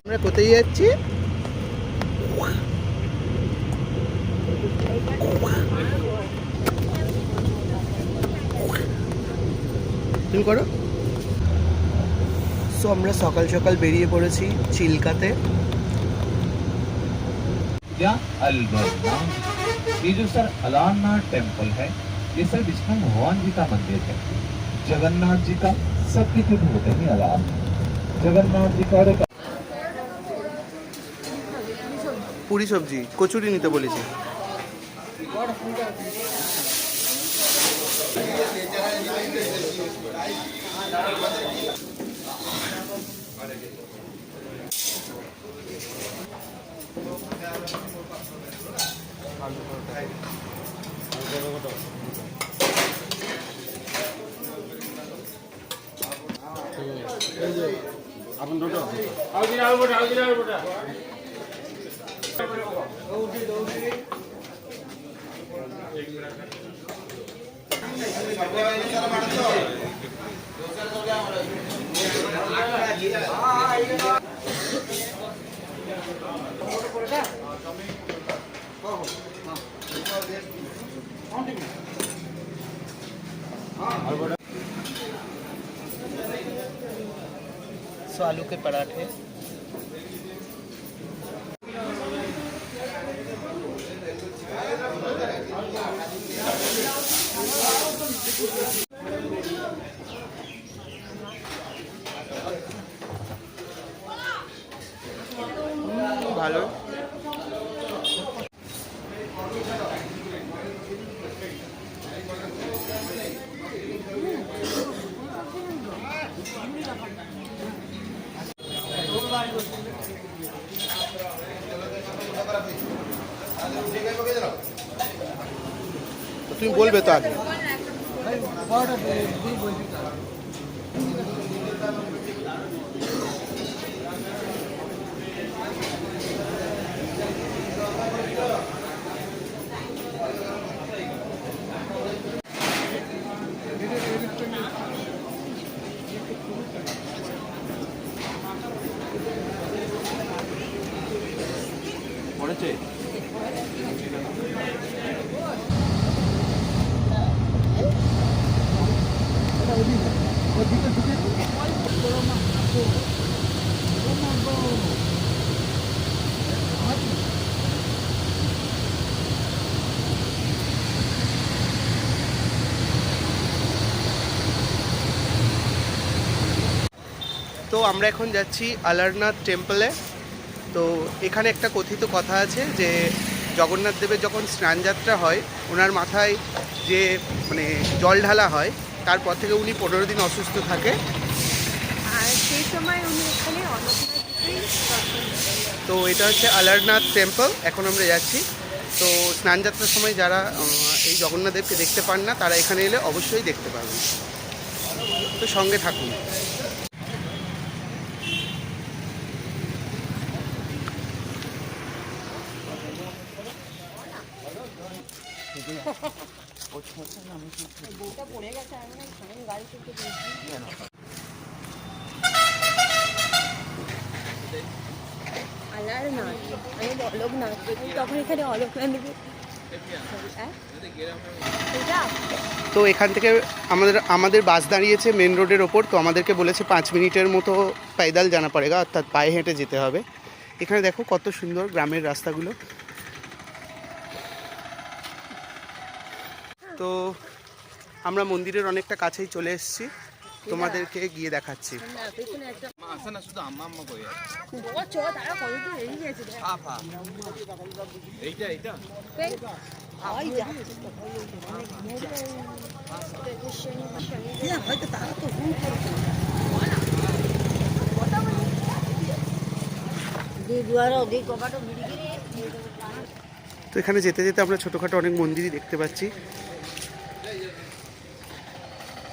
আমরা কোথায় যাচ্ছি? তুমি করো। সো আমরা সকাল সকাল বেরিয়ে পড়েছি চিল্কাতে। ये जो सर अलारनाथ टेम्पल है, ये सर विष्णु भगवान जी का मंदिर है। जगन्नाथ जी का शक्तिपीठ होते हैं अलारनाथ। जगन्नाथ जी का পুরি সবজি কচুরি নিতে বলেছি। सो आलू के पराठे, ভালো। তুমি বলবে তো আগে। পড়েছে তো আমরা এখন যাচ্ছি আলারনাথ টেম্পলে। তো এখানে একটা কথিত কথা আছে যে জগন্নাথ দেবের যখন স্নানযাত্রা হয় ওনার মাথায় যে মানে জল ঢালা হয় তারপর থেকে উনি 15 দিন অসুস্থ থাকে, আর সেই সময় উনি এখানে তো এটা হচ্ছে আলারনাথ টেম্পল। এখন আমরা যাচ্ছি। তো স্নানযাত্রার সময় যারা এই জগন্নাথ দেবকে দেখতে পান না তারা এখানে এলে অবশ্যই দেখতে পাবেন। তো সঙ্গে থাকুন। তখন এখানে অলকনাথ তো এখান থেকে আমাদের বাস দাঁড়িয়েছে মেন রোডের ওপর। তো আমাদেরকে বলেছে 5 মিনিটের মতো পায়দাল জানা পড়েগা, অর্থাৎ পায়ে হেঁটে যেতে হবে। এখানে দেখো কত সুন্দর গ্রামের রাস্তাগুলো। তো আমরা মন্দিরের অনেকটা কাছেই চলে এসেছি, তোমাদেরকে গিয়ে দেখাচ্ছি। তো এখানে যেতে যেতে আমরা ছোটোখাটো অনেক মন্দিরই দেখতে পাচ্ছি।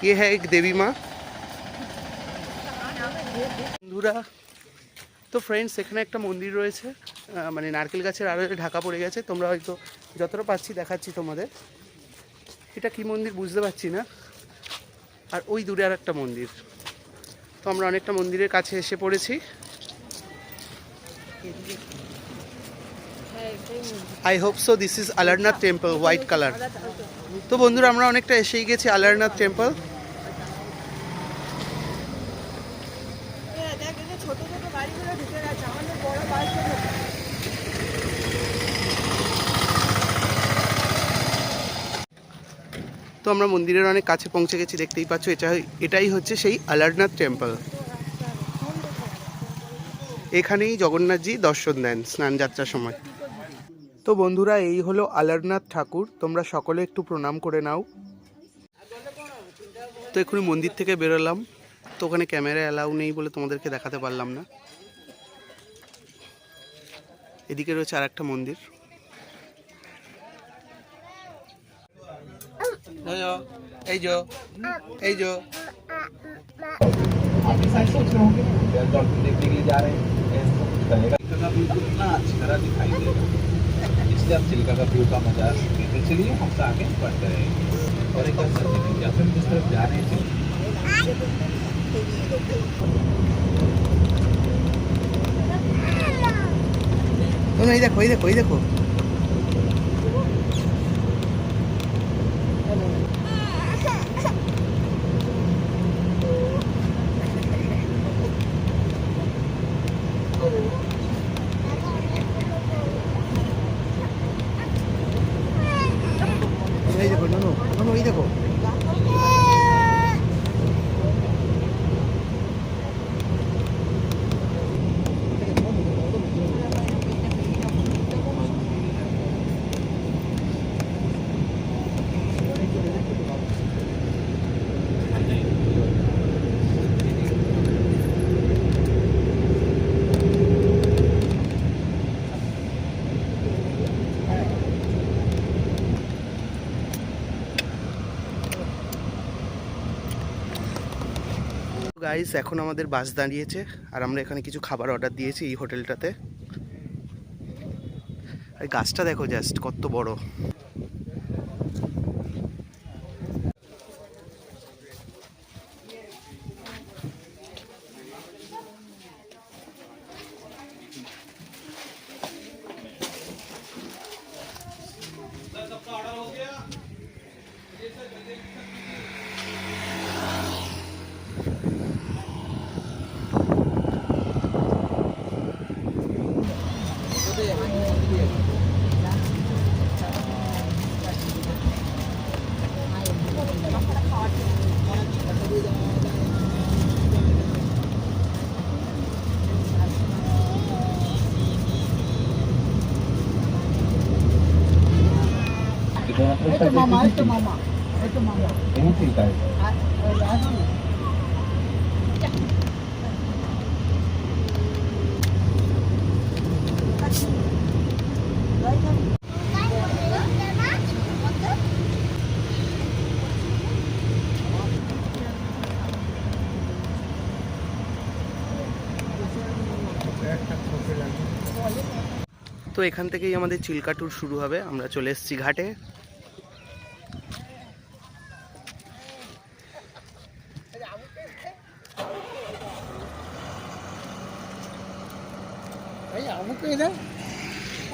ये है एक देवी माँ। বন্ধুরা, তো ফ্রেন্ডস এখানে একটা মন্দির রয়েছে, মানে নারকেল গাছের আড়ালে ঢাকা পড়ে গেছে। তোমরা হয়তো যতটা পাচ্ছি দেখাচ্ছি তোমাদের। এটা কি মন্দির বুঝতে পারছি না। আর ওই দূরে আর একটা মন্দির। তো আমরা অনেকটা মন্দিরের কাছে এসে পড়েছি। হ্যাঁ এটাই মন্দির। I hope so this is Alarnath temple, white colour. তো বন্ধুরা আমরা অনেকটা এসেই গেছি আলারনাথ টেম্পল। দেখ এই যে ছোট ছোট গাড়িগুলো ঢুকে গেছে, আমাদের বড় বাসগুলো। তো আমরা মন্দিরের অনেক কাছে পৌঁছে গেছি, দেখতেই পাচ্ছ। এটাই হচ্ছে সেই আলারনাথ টেম্পল। এখানেই জগন্নাথজি দর্শন দেন স্নান যাত্রার সময়। তো বন্ধুরা এই হলো আলারনাথ ঠাকুর, তোমরা সকলে একটু প্রণাম করে নাও। তো এক্ষুনি মন্দির থেকে বেরোলাম, তো ওখানে ক্যামেরা অ্যালাউ নেই বলে তোমাদেরকে দেখাতে পারলাম না। এদিকে রয়েছে আর একটা মন্দির। এই যে आप भी शायद सोच रहे होंगे डॉल्फिन देखने के लिए जा रहे हैं ऐसा चलेगा का व्यू तो इतना अच्छी तरह दिखाई देगा, इसलिए आप चिल्का का व्यू का मजा लेते। तो चलिए हमसे आगे बढ़ते रहेंगे और एक बार सर देखेंगे या फिर किस तरफ जा रहे हैं। এই দেখো এই দেখো এই দেখো। এই দেখো নো নো নো, এই দেখো। গাইস এখন আমাদের বাস দাঁড়িয়েছে আর আমরা এখানে কিছু খাবার অর্ডার দিয়েছি এই হোটেলটাতে। আর গাছটা দেখো জাস্ট কত বড়। यही ठीक है। তো এখান থেকেই আমাদের চিল্কা ট্যুর শুরু হবে। আমরা চলে এসেছি ঘাটে।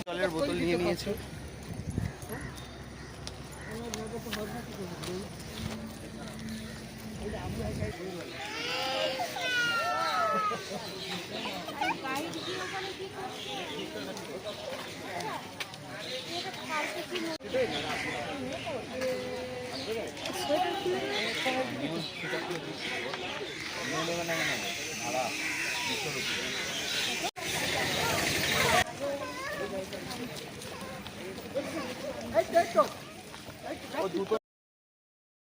জলের বোতল নিয়ে নিয়েছে।